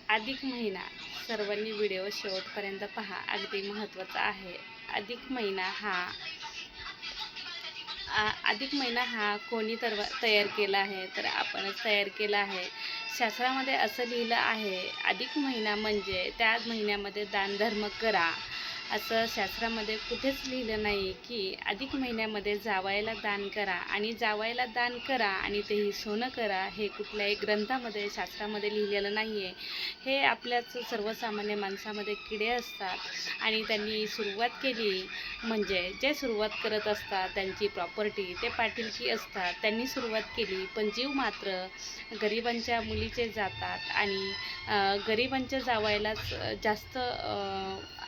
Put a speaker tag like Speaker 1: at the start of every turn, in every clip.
Speaker 1: अधिक महिना सर्वांनी व्हिडिओ शेवटपर्यंत पहा, अगदी महत्त्वाचा आहे. अधिक महिना हा कोणी तयार केला आहे? तर आपणच तयार केला आहे. शास्त्रामध्ये असं लिहिलं आहे, अधिक महिना म्हणजे त्या महिन्यामध्ये दानधर्म करा. असं शास्त्रामध्ये कुठेच लिहिलं नाही की अधिक महिन्यामध्ये जावयाला दान करा आणि जावयाला दान करा आणि तेही सोनं करा. हे कुठल्याही ग्रंथामध्ये शास्त्रामध्ये लिहिलेलं नाही आहे. हे आपल्याच सर्वसामान्य माणसामध्ये किडे असतात आणि त्यांनी सुरुवात केली म्हणजे जे सुरुवात करत असतात त्यांची प्रॉपर्टी ते पाटीलकी असतात. त्यांनी सुरुवात केली पण जीव मात्र गरिबांच्या मुलीचे जातात आणि गरिबांच्या जावयालाच जास्त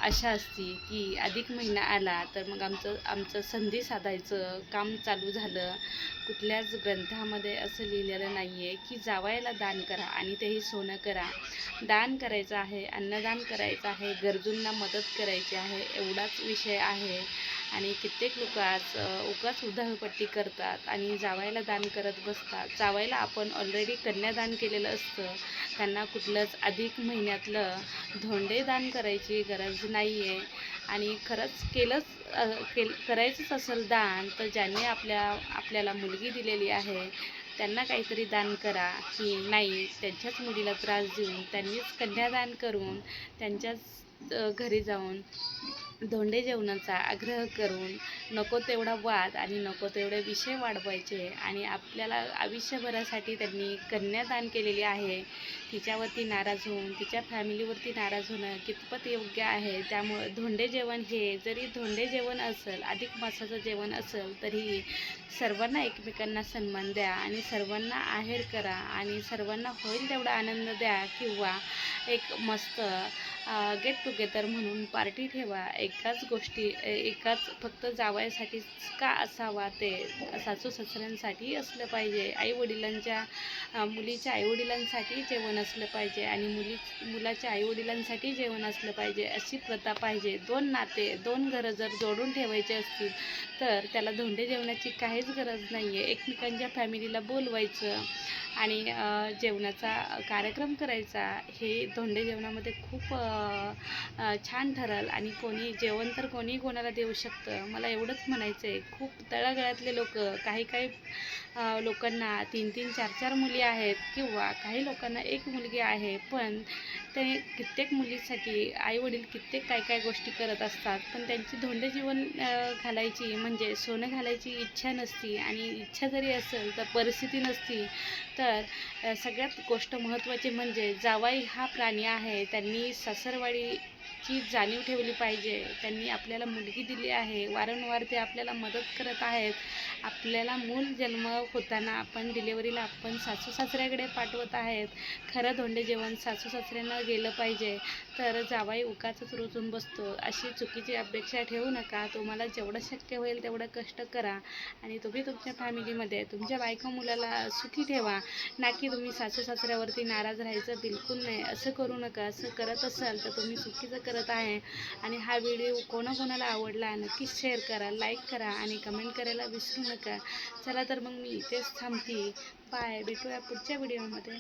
Speaker 1: आशा असती की अधिक महिना आला तर मग आमचं संधी साधायचं काम चालू झालं. कुठल्याच ग्रंथामध्ये असं लिहिलेलं नाही आहे की जावयाला दान करा आणि तेही सोनं करा. दान करायचं आहे, अन्नदान करायचं आहे, गरजूंना मदत करायची आहे, एवढाच विषय आहे. आणि कित्येक लोक आज उगाच उधळपट्टी करतात आणि जावयाला दान करत बसतात. जावयाला आपण ऑलरेडी कन्यादान केलेलं असतं. त्यांना कुठलंच अधिक महिन्यातलं धोंडे दान करायची गरज नाही आहे. आणि खरंच करायचंच असेल दान तर ज्यांनी आपल्याला मुलगी दिलेली आहे त्यांना काहीतरी दान करा, की नाही त्यांच्याच मुलीला त्रास देऊन त्यांनीच कन्यादान करून त्यांच्याच घरी जाऊन धोंडे जेवणाचा आग्रह करून नको तेवढा वाद आणि नको तेवढे विषय वाढवायचे आणि आपल्याला आयुष्यभरासाठी त्यांनी कन्यादान केलेली आहे. तिच्यावरती नाराज होऊन तिच्या फॅमिलीवरती नाराज होणं कितपत योग्य आहे? त्यामुळं धोंडे जेवण हे जरी धोंडे जेवण असेल, अधिक मासाचं जेवण असेल, तरी सर्वांना एकमेकांना सन्मान द्या आणि सर्वांना आहेर करा आणि सर्वांना होईल तेवढा आनंद द्या किंवा एक मस्त गेट टुगेदर म्हणून पार्टी ठेवा. एकाच फक्त जावयासाठीच का असावा? ते सासू सासऱ्यांसाठी असलं पाहिजे. मुलीच्या आईवडिलांसाठी जेवण असलं पाहिजे आणि मुलाच्या आईवडिलांसाठी जेवण असलं पाहिजे. अशी प्रथा पाहिजे. दोन नाते, दोन घरं जर जोडून ठेवायचे असतील तर त्याला धोंडे जेवणाची काहीच गरज नाही आहे. एकमेकांच्या फॅमिलीला बोलवायचं आणि जेवणाचा कार्यक्रम करायचा. हे धोंडे जेवणामध्ये खूप छान ठरेल आणि कोणी कोणाला देऊ शकतं. मला एवढंच म्हणायचं आहे. खूप तळागाळातले लोक, काही लोकांना 3-3, 4-4 मुली आहेत किंवा काही लोकांना एक मुलगी आहे, पण ते कित्येक मुलीसाठी आईवडील कित्येक काय गोष्टी करत असतात, पण त्यांची धोंडे जेवण घालायची म्हणजे सोनं घालायची इच्छा नसती आणि इच्छा जरी असेल तर परिस्थिती नसती. तर सगळ्यात गोष्ट महत्त्वाची म्हणजे जावई हा प्राणी आहे. त्यांनी सासरवाडीची जाणीव ठेवली पाहिजे. त्यांनी आपल्याला मुलगी दिली आहे, वारंवार ते आपल्याला मदत करत आहेत. आपल्याला मूल जन्म होताना आपण डिलेवरीला आपण सासू सासऱ्याकडे पाठवत आहेत. खरं धोंडे जेवण सासू सासऱ्यांना गेलं पाहिजे. तर जावई उगाचच रुसून बसतो अशी चुकीची अपेक्षा ठेवू नका. तुम्हाला जेवढं शक्य होईल तेवढं कष्ट करा आणि तुम्ही तुमच्या फॅमिलीमध्ये तुमच्या बायको मुलाला सुखी ठेवा. ना की तुम्ही सासू सासऱ्यावरती नाराज राहायचं बिलकुल नाही. असं करू नका. असं करत असाल तर तुम्ही चुकीचं करत आहे. आणि हा व्हिडिओ कोणाकोणाला आवडला नक्कीच शेअर करा, लाईक करा आणि कमेंट करायला विसरू नका. चला तर मग मी इथेच थांबते. बाय. भेटूया पुढच्या व्हिडिओमध्ये.